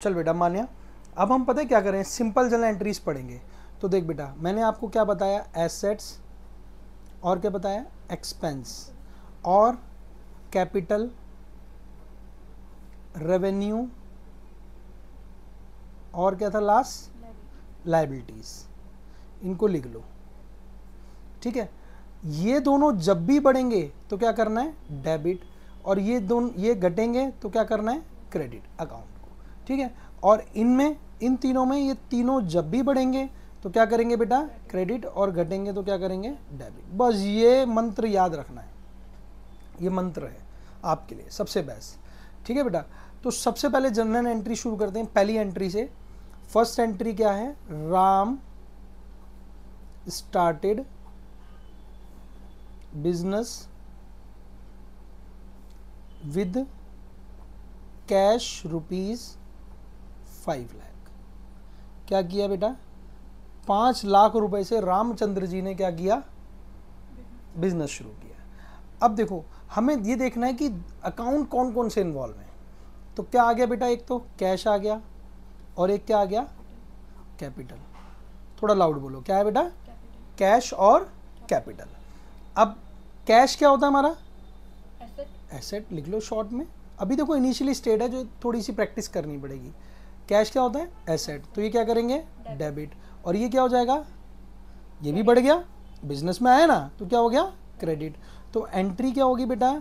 चल बेटा मान्या, अब हम पता है क्या करें, सिंपल जनरल एंट्रीज पढ़ेंगे। तो देख बेटा, मैंने आपको क्या बताया, एसेट्स और क्या बताया, एक्सपेंस और कैपिटल, रेवेन्यू और क्या था लास्ट, लायबिलिटीज। इनको लिख लो, ठीक है। ये दोनों जब भी बढ़ेंगे तो क्या करना है, डेबिट, और ये दोनों ये घटेंगे तो क्या करना है, क्रेडिट अकाउंट को, ठीक है। और इनमें, इन तीनों में, ये तीनों जब भी बढ़ेंगे तो क्या करेंगे बेटा, क्रेडिट, और घटेंगे तो क्या करेंगे, डेबिट। बस ये मंत्र याद रखना है, ये मंत्र है आपके लिए सबसे बेस्ट, ठीक है बेटा। तो सबसे पहले जनरल एंट्री शुरू करते हैं, पहली एंट्री से। फर्स्ट एंट्री क्या है, Ram started business with cash ₹5 lakh. क्या किया बेटा, 5 लाख रुपए से रामचंद्र जी ने क्या किया, बिजनेस शुरू किया। अब देखो, हमें ये देखना है कि अकाउंट कौन कौन से इन्वॉल्व हैं। तो क्या आ गया बेटा, एक तो कैश आ गया, और एक क्या आ गया, कैपिटल। थोड़ा लाउड बोलो, क्या है बेटा, कैश और कैपिटल। अब कैश क्या होता है हमारा, एसेट लिख लो शॉर्ट में। अभी देखो इनिशियली स्टेट है, जो थोड़ी सी प्रैक्टिस करनी पड़ेगी। कैश क्या होता है, एसेट, तो ये क्या करेंगे, डेबिट। और ये क्या हो जाएगा, ये भी बढ़ गया, बिजनेस में आया ना, तो क्या हो गया, क्रेडिट। तो एंट्री क्या होगी बेटा,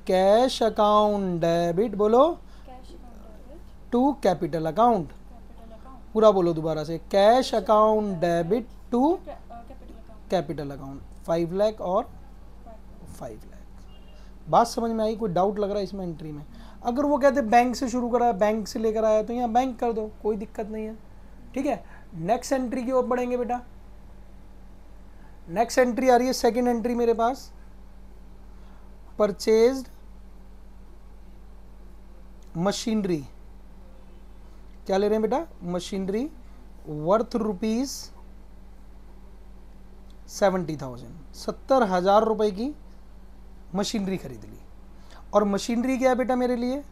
कैश अकाउंट डेबिट, बोलो, टू कैपिटल अकाउंट। पूरा बोलो दोबारा से, cash account debit to capital account. 5 lakh और 5 लाख। बात समझ में आई, कोई डाउट लग रहा है इसमें एंट्री में? अगर वो कहते बैंक से शुरू करा है, बैंक से लेकर आया, तो यहाँ बैंक कर दो, कोई दिक्कत नहीं है, ठीक है। नेक्स्ट एंट्री की ओर बढ़ेंगे बेटा। नेक्स्ट एंट्री आ रही है, सेकंड एंट्री मेरे पास, परचेज्ड मशीनरी। क्या ले रहे हैं बेटा, मशीनरी वर्थ ₹70,000। 70,000 रुपए की मशीनरी खरीद ली। और मशीनरी क्या है बेटा मेरे लिए,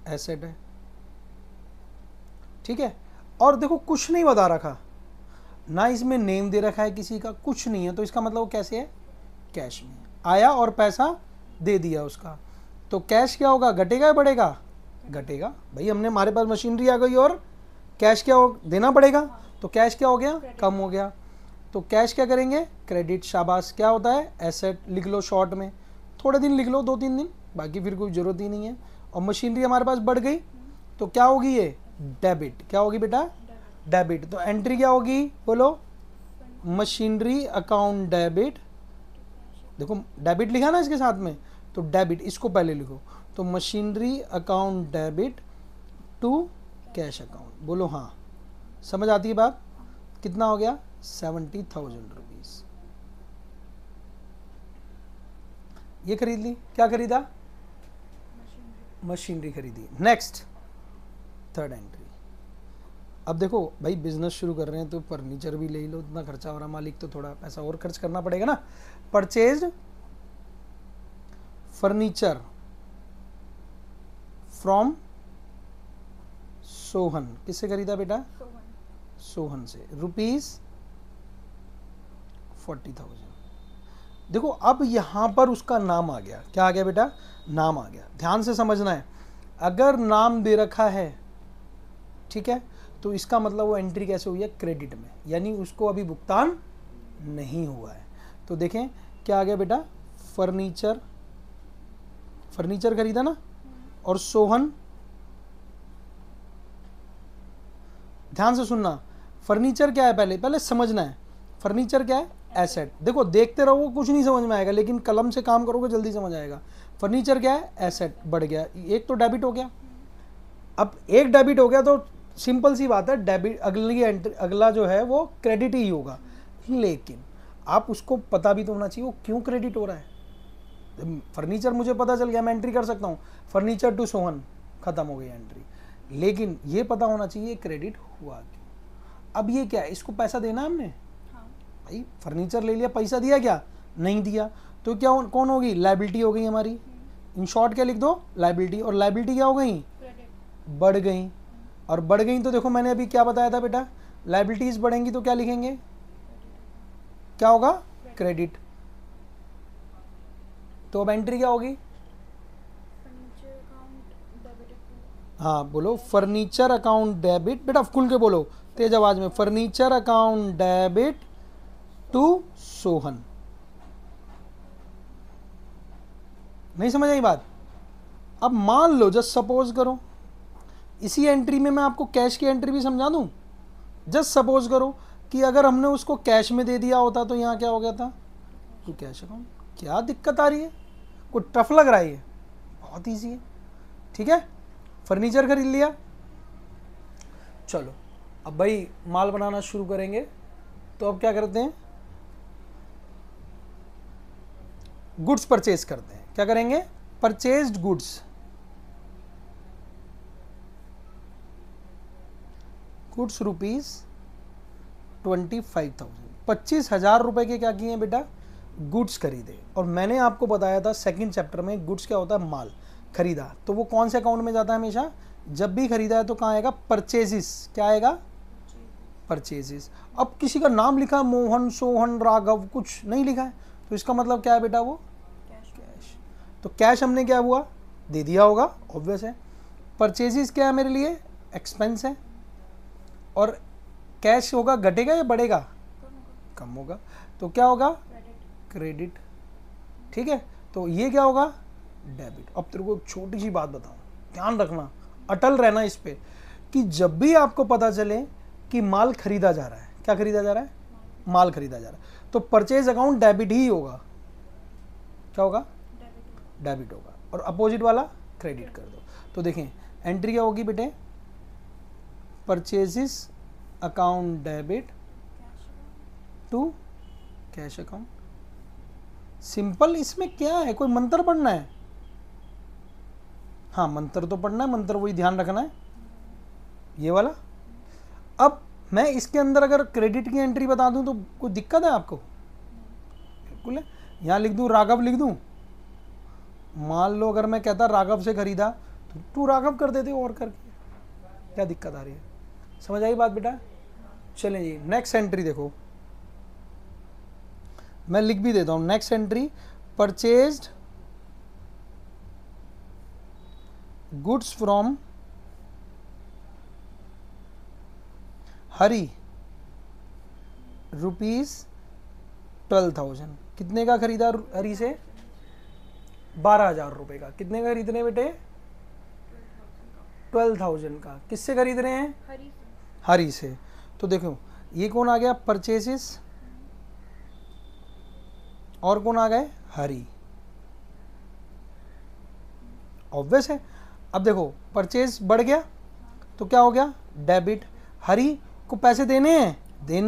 एसेट है, ठीक है। और देखो कुछ नहीं बता रखा ना, इसमें नेम दे रखा है किसी का, कुछ नहीं है, तो इसका मतलब वो कैसे है, कैश में आया और पैसा दे दिया उसका। तो कैश क्या होगा, घटेगा या बढ़ेगा, घटेगा। भाई हमने, हमारे पास मशीनरी आ गई और कैश क्या हो, देना पड़ेगा, तो कैश क्या हो गया, कम हो गया। तो कैश क्या करेंगे, क्रेडिट। शाबाश, क्या होता है, एसेट। लिख लो शॉर्ट में, थोड़े दिन लिख लो, 2-3 दिन, बाकी फिर कोई जरूरत ही नहीं है। और मशीनरी हमारे पास बढ़ गई तो क्या होगी, ये डेबिट। क्या होगी बेटा, डेबिट। तो एंट्री क्या होगी, बोलो, मशीनरी अकाउंट डेबिट। देखो डेबिट लिखा ना इसके साथ में, तो डेबिट, इसको पहले लिखो। तो machinery account debit to cash account. बोलो हाँ, समझ आती है बात। कितना हो गया, 70,000 रुपीज। ये खरीद ली। क्या खरीदा, मशीनरी खरीदी। Next third entry. अब देखो भाई, बिजनेस शुरू कर रहे हैं तो फर्नीचर भी ले लो, इतना खर्चा हो रहा, मालिक तो थोड़ा पैसा और खर्च करना पड़ेगा ना। Purchased furniture from Sohan. किससे खरीदा बेटा, सोहन से, ₹40,000। देखो अब यहां पर उसका नाम आ गया। क्या आ गया बेटा, नाम आ गया। ध्यान से समझना है, अगर नाम दे रखा है, ठीक है, तो इसका मतलब वो एंट्री कैसे हुई है, क्रेडिट में, यानी उसको अभी भुगतान नहीं हुआ है। तो देखें क्या आ गया बेटा, फर्नीचर, फर्नीचर खरीदा ना, और सोहन। ध्यान से सुनना, फर्नीचर क्या है, पहले समझना है। फर्नीचर क्या है, एसेट। देखो देखते रहो, कुछ नहीं समझ में आएगा, लेकिन कलम से काम करोगे जल्दी समझ आएगा। फर्नीचर क्या है, एसेट, बढ़ गया, एक तो डेबिट हो गया। अब एक डेबिट हो गया तो सिंपल सी बात है, डेबिट अगली एंट्री, अगला जो है वो क्रेडिट ही होगा। लेकिन आप उसको पता भी तो होना चाहिए वो क्यों क्रेडिट हो रहा है। फर्नीचर मुझे पता चल गया, मैं एंट्री कर सकता हूँ, फर्नीचर टू सोहन, खत्म हो गई एंट्री। लेकिन ये पता होना चाहिए क्रेडिट हुआ क्यों। अब ये क्या है, इसको पैसा देना हमने, भाई फर्नीचर ले लिया, पैसा दिया क्या, नहीं दिया, तो क्या कौन होगी, लायबिलिटी हो गई हमारी। इन शॉर्ट क्या लिख दो, लायबिलिटी। और लायबिलिटी क्या हो गई, बढ़ गई। और बढ़ गई तो देखो मैंने अभी क्या बताया था बेटा, लायबिलिटीज बढ़ेंगी तो क्या लिखेंगे, क्या होगा, क्रेडिट। तो अब एंट्री क्या होगी, हाँ बोलो, फर्नीचर अकाउंट डेबिट, बेटा खुल के बोलो तेज आवाज में, furniture account debit to Sohan. नहीं समझ आई बात। अब मान लो, जस्ट सपोज करो, इसी एंट्री में मैं आपको कैश की एंट्री भी समझा दूं। जस्ट सपोज करो कि अगर हमने उसको कैश में दे दिया होता तो यहाँ क्या हो गया था, तो कैश अकाउंट। क्या दिक्कत आ रही है, कोई टफ लग रहा है, ये बहुत ईजी है। ठीक है, फर्नीचर खरीद लिया, चलो अब भाई माल बनाना शुरू करेंगे। तो अब क्या करते हैं, गुड्स परचेज करते हैं। क्या करेंगे, परचेज्ड गुड्स, गुड्स रुपीज 25,000, 25,000 रुपए के क्या किए हैं बेटा, गुड्स खरीदे। और मैंने आपको बताया था सेकंड चैप्टर में, गुड्स क्या होता है, माल खरीदा। तो वो कौन से अकाउंट में जाता है हमेशा, जब भी खरीदा है तो कहाँ आएगा, परचेजिस। क्या आएगा, परचेजिस। अब किसी का नाम लिखा मोहन, सोहन, राघव, कुछ नहीं लिखा है, तो इसका मतलब क्या है बेटा, वो कैश। तो कैश हमने क्या हुआ, दे दिया होगा, ऑब्वियस है। परचेजिस क्या है मेरे लिए, एक्सपेंस है। और कैश होगा, घटेगा या बढ़ेगा, कम होगा, तो क्या होगा, क्रेडिट। ठीक है, तो ये क्या होगा, डेबिट। अब तेरे को एक छोटी सी बात बताऊं, ध्यान रखना, अटल रहना इस पे, कि जब भी आपको पता चले कि माल खरीदा जा रहा है, क्या खरीदा जा रहा है, माल खरीदा जा रहा है, तो परचेज अकाउंट डेबिट ही होगा। क्या होगा, डेबिट होगा। और अपोजिट वाला क्रेडिट कर दो। तो देखें एंट्री क्या होगी बेटे, purchases account debit to cash account. Simple, इसमें क्या है, कोई मंत्र पढ़ना है, हाँ मंत्र तो पढ़ना है, मंत्र वही ध्यान रखना है, ये वाला। अब मैं इसके अंदर अगर क्रेडिट की एंट्री बता दूं तो कोई दिक्कत है आपको, बिल्कुल है। यहां लिख दूं राघव, लिख दूं, मान लो अगर मैं कहता राघव से खरीदा तो तू राघव कर देते और करके, क्या दिक्कत आ रही है, समझ आई बात बेटा। चलें जी, नेक्स्ट एंट्री देखो, मैं लिख भी देता हूं, next entry, purchased goods from Hari rupees 12,000। कितने का खरीदा हरी से, 12,000 रुपए का। कितने का खरीद रहे हैं बेटे, 12,000 का। किससे खरीद रहे हैं, हरी से। तो देखो ये कौन आ गया, परचेसेस, और कौन आ गए, हरी, ऑब्वियस है। अब देखो परचेज बढ़ गया तो क्या हो गया, डेबिट। हरी को पैसे देने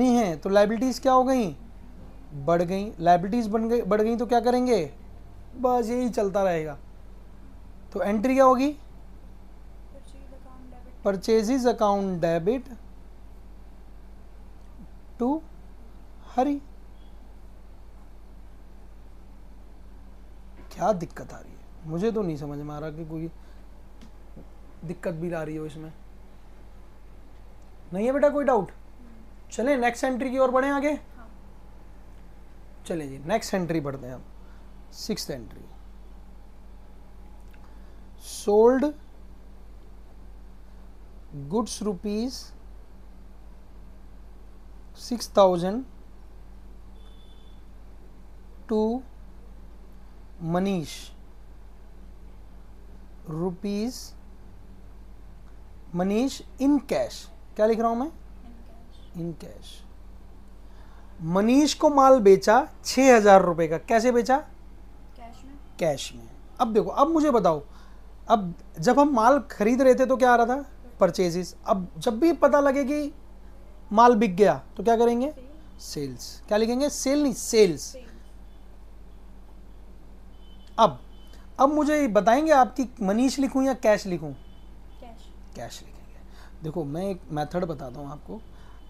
हैं तो लायबिलिटीज क्या हो गई, बढ़ गई। लायबिलिटीज बढ़ गई तो क्या करेंगे, बस यही चलता रहेगा। तो एंट्री क्या होगी, परचेजेस अकाउंट डेबिट टू हरी। क्या दिक्कत आ रही है, मुझे तो नहीं समझ में आ रहा कि कोई दिक्कत भी आ रही हो इसमें, नहीं है बेटा कोई डाउट। चलें नेक्स्ट एंट्री की ओर बढ़ें आगे। चलें जी नेक्स्ट एंट्री बढ़ते हैं हम, 6th entry, sold goods rupees 6,000 to Manish rupees, Manish in cash. क्या लिख रहा हूं मैं, इन कैश। मनीष को माल बेचा 6,000 रुपए का। कैसे बेचा, कैश में। अब देखो, अब मुझे बताओ, अब जब हम माल खरीद रहे थे तो क्या आ रहा था, परचेजेस। अब जब भी पता लगे कि माल बिक गया तो क्या करेंगे, सेल्स। क्या लिखेंगे, सेल नहीं, सेल्स। अब मुझे बताएंगे आपकी मनीष लिखूं या कैश लिखूं, कैश लिखेंगे। देखो मैं एक मेथड बताता हूं आपको।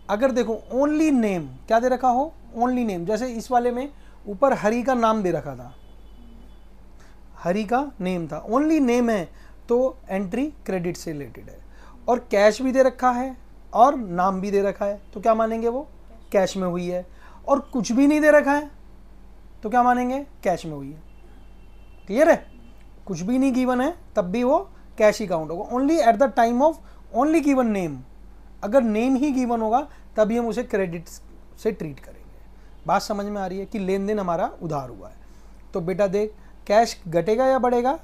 अगर देखो ओनली नेम, क्या दे रखा हो, ओनली नेम, जैसे इस वाले में ऊपर हरी का नाम दे रखा था, हरी का नेम था, ओनली नेम है तो एंट्री क्रेडिट से रिलेटेड है। और कैश भी दे रखा है और नाम भी दे रखा है, तो क्या मानेंगे वो कैश में हुई है। और कुछ भी नहीं दे रखा है तो क्या मानेंगे कैश में हुई है। क्लियर है? कुछ भी नहीं गिवन है तब भी वो कैश ही काउंट होगा। Only at the time of only given name, अगर नेम ही गिवन होगा तभी हम उसे क्रेडिट से ट्रीट करेंगे। बात समझ में आ रही है कि लेन देन हमारा उधार हुआ है। तो बेटा देख, कैश घटेगा या बढ़ेगा?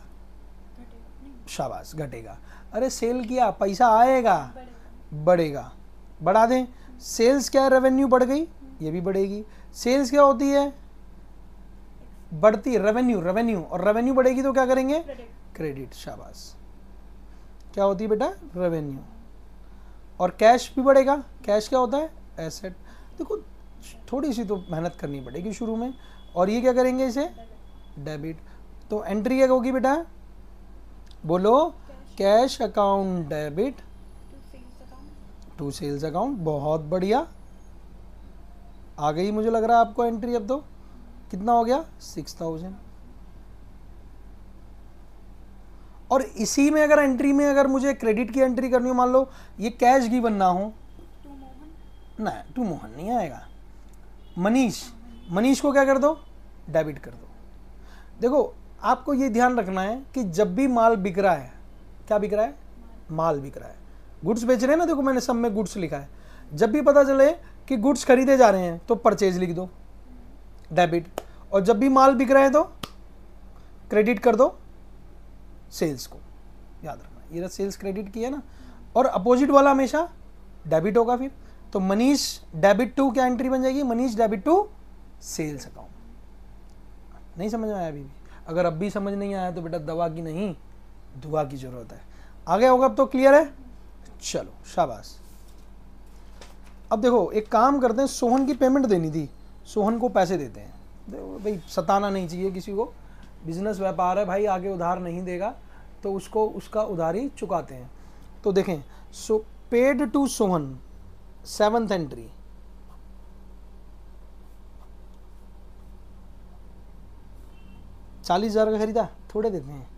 शाबाश, घटेगा। अरे सेल किया, पैसा आएगा, बढ़ेगा, बढ़ा दें। सेल्स क्या है? रेवेन्यू बढ़ गई, ये भी बढ़ेगी। सेल्स क्या होती है? बढ़ती है रेवेन्यू, रेवेन्यू, और रेवेन्यू बढ़ेगी तो क्या करेंगे? क्रेडिट। शाबाश, क्या होती है बेटा? रेवेन्यू। और कैश भी बढ़ेगा। कैश क्या होता है? एसेट। देखो थोड़ी सी तो मेहनत करनी पड़ेगी शुरू में। और ये क्या करेंगे? इसे डेबिट। तो एंट्री क्या होगी बेटा? बोलो, cash account debit to sales account. बहुत बढ़िया, आ गई मुझे लग रहा है आपको एंट्री। अब तो कितना हो गया? 6000। और इसी में अगर एंट्री में अगर मुझे क्रेडिट की एंट्री करनी हो, मान लो ये कैश गिवन ना हो, ना टू मोहन नहीं आएगा। मनीष, मनीष को क्या कर दो? डेबिट कर दो। देखो आपको ये ध्यान रखना है कि जब भी माल बिक रहा है, क्या बिक रहा है? माल बिक रहा है। गुड्स बेच रहे हैं ना, देखो मैंने सब में गुड्स लिखा है। जब भी पता चले कि गुड्स खरीदे जा रहे हैं तो परचेज लिख दो, डेबिट। और जब भी माल बिक रहा है तो क्रेडिट कर दो सेल्स को। याद रखना, ये सेल्स क्रेडिट किया ना, और अपोजिट वाला हमेशा डेबिट होगा। फिर तो मनीष डेबिट टू क्या एंट्री बन जाएगी? Manish debit to sales account. नहीं समझ में आया अभी भी? अगर अब भी समझ नहीं आया तो बेटा दवा की नहीं दुआ की जरूरत है। आगे होगा अब तो क्लियर है? चलो शाबाश। अब देखो एक काम करते हैं, सोहन की पेमेंट देनी थी, सोहन को पैसे देते हैं। भाई सताना नहीं चाहिए किसी को, बिजनेस व्यापार है भाई, आगे उधार नहीं देगा तो उसको उसका उधारी चुकाते हैं। तो देखें, so paid to Sohan 7th entry, $40,000 का खरीदा, थोड़े देते हैं,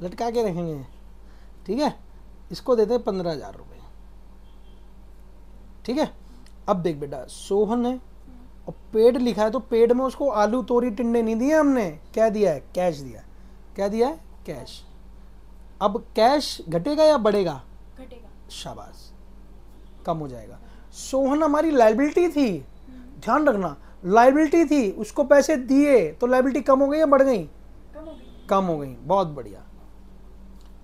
लटका के रखेंगे, ठीक है। इसको देते हैं 15,000 रुपये, ठीक है। अब देख बेटा, सोहन है और पेड लिखा है, तो पेड में उसको आलू तोरी टिंडे नहीं दिए हमने, क्या दिया है? कैश दिया है। क्या दिया है? कैश। अब कैश घटेगा या बढ़ेगा? घटेगा। शाबाश, कम हो जाएगा। सोहन हमारी लायबिलिटी थी, ध्यान रखना, लायबिलिटी थी, उसको पैसे दिए तो लायबिलिटी कम हो गई या बढ़ गई? कम हो गई। कम हो गई, बहुत बढ़िया,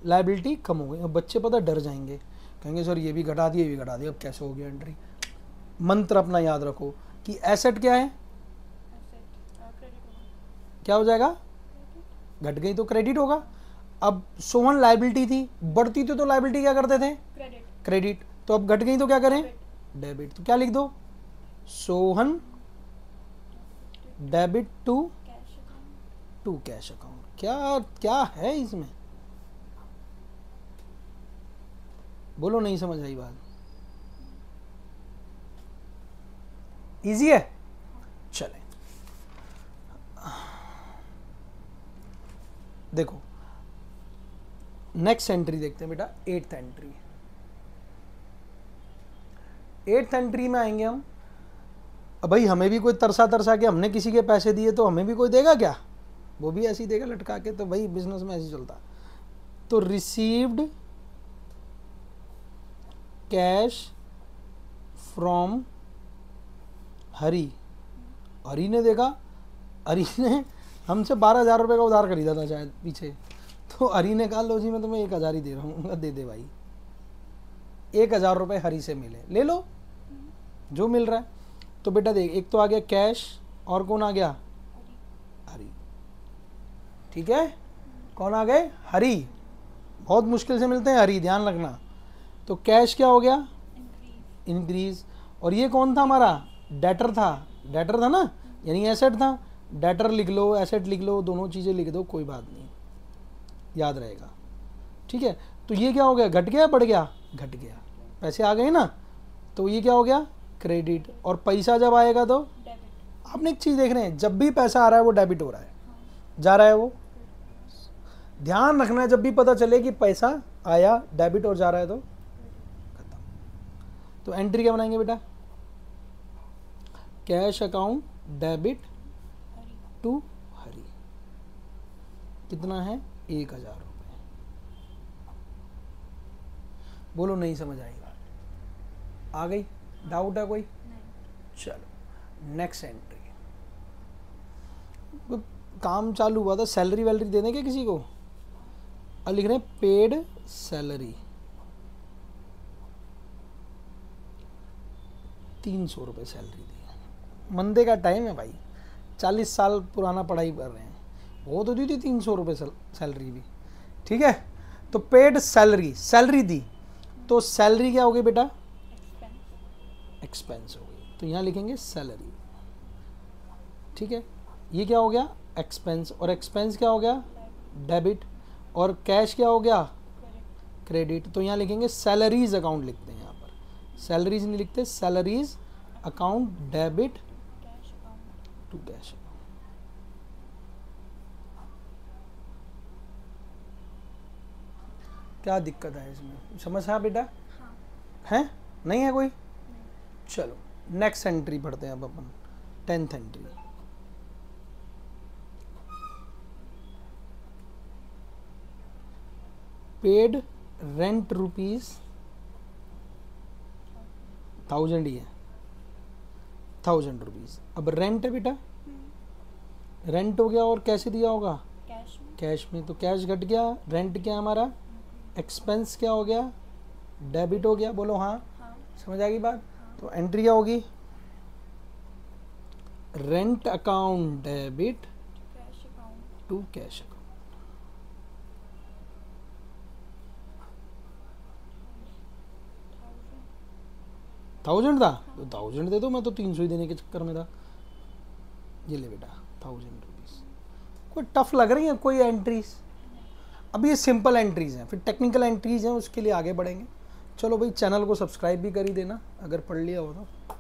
लायबिलिटी कम हो गई। अब बच्चे पता डर जाएंगे, कहेंगे सर ये भी घटा दिया, ये भी घटा दिया, अब कैसे हो गया एंट्री? मंत्र अपना याद रखो कि एसेट क्या है? क्या हो जाएगा? घट गई तो क्रेडिट होगा। अब सोहन लायबिलिटी थी, बढ़ती थी तो लायबिलिटी क्या करते थे? क्रेडिट। क्रेडिट। तो अब घट गई तो क्या करें? डेबिट। तो क्या लिख दो? Sohan debit to cash account. क्या क्या है इसमें? बोलो, नहीं समझ आई बात? इजी है? चले देखो नेक्स्ट एंट्री देखते हैं बेटा, 8th एंट्री। 8th एंट्री में आएंगे हम। अब भाई हमें भी कोई तरसा के हमने किसी के पैसे दिए तो हमें भी कोई देगा क्या? वो भी ऐसे ही देगा लटका के, तो भाई बिजनेस में ऐसे ही चलता। तो रिसीव्ड कैश फ्रॉम हरी। हरी ने देखा, हरी ने हमसे 12,000 रुपये का उधार खरीदा था शायद पीछे, तो हरी ने कहा लो जी मैं तुम्हें 1,000 ही दे रहा हूँ, दे दे भाई। 1,000 रुपये हरी से मिले, ले लो जो मिल रहा है। तो बेटा देख, एक तो आ गया कैश, और कौन आ गया? हरी। ठीक है, कौन आ गए? हरी। बहुत मुश्किल से मिलते हैं हरी, ध्यान रखना। तो कैश क्या हो गया? इंक्रीज। और ये कौन था हमारा? डेटर था। डेटर था ना, यानी एसेट था। डेटर लिख लो, एसेट लिख लो, दोनों चीज़ें लिख दो, कोई बात नहीं, याद रहेगा, ठीक है। तो ये क्या हो गया? घट गया, बढ़ गया? घट गया, पैसे आ गए ना, तो ये क्या हो गया? क्रेडिट। और पैसा जब आएगा तो डेबिट। आपने एक चीज़ देख रहे हैं, जब भी पैसा आ रहा है वो डेबिट हो रहा है, जा रहा है वो। ध्यान रखना है, जब भी पता चले कि पैसा आया डेबिट और जा रहा है तो तो एंट्री क्या बनाएंगे बेटा, कैश अकाउंट डेबिट टू हरी, कितना है 1000 रुपये। बोलो नहीं समझ आएगा, आ गई, डाउट है कोई? चलो नेक्स्ट एंट्री, काम चालू हुआ था, सैलरी वैलरी दे देंगे किसी को, और लिख रहे हैं पेड सैलरी 300 रुपये सैलरी दी। मंदे का टाइम है भाई, 40 साल पुराना पढ़ाई कर रहे हैं, वो तो दी थी 300 रुपये सैलरी भी, ठीक है। तो पेड सैलरी, सैलरी दी, तो सैलरी क्या हो गई बेटा, एक्सपेंस हो गई, तो यहाँ लिखेंगे सैलरी, ठीक है। ये क्या हो गया, एक्सपेंस, और एक्सपेंस क्या हो गया, डेबिट, और कैश क्या हो गया, क्रेडिट। तो यहाँ लिखेंगे सैलरीज अकाउंट लिखते हैं, यहाँ पर सैलरीज नहीं लिखते, salaries account debit to cash. क्या दिक्कत है इसमें, समझ है बेटा? है नहीं है कोई? चलो नेक्स्ट एंट्री पढ़ते हैं अब अपन, 10th entry. Paid rent rupees 1000 ही है, 1000 रुपीज। अब रेंट है बेटा, रेंट हो गया, और कैसे दिया होगा, कैश में, तो कैश घट गया, रेंट क्या हमारा, एक्सपेंस क्या हो गया, डेबिट हो गया। बोलो हाँ, समझ आ गई बात? तो एंट्री क्या होगी, rent account debit to cash account. 1000 था तो 1000 दे दो, मैं तो 300 ही देने के चक्कर में था। ये ले बेटा 1000 रुपीज़। कोई टफ लग रही है कोई एंट्रीज? अभी ये सिंपल एंट्रीज हैं, फिर टेक्निकल एंट्रीज हैं, उसके लिए आगे बढ़ेंगे। चलो भाई, चैनल को सब्सक्राइब भी कर ही देना अगर पढ़ लिया हो तो।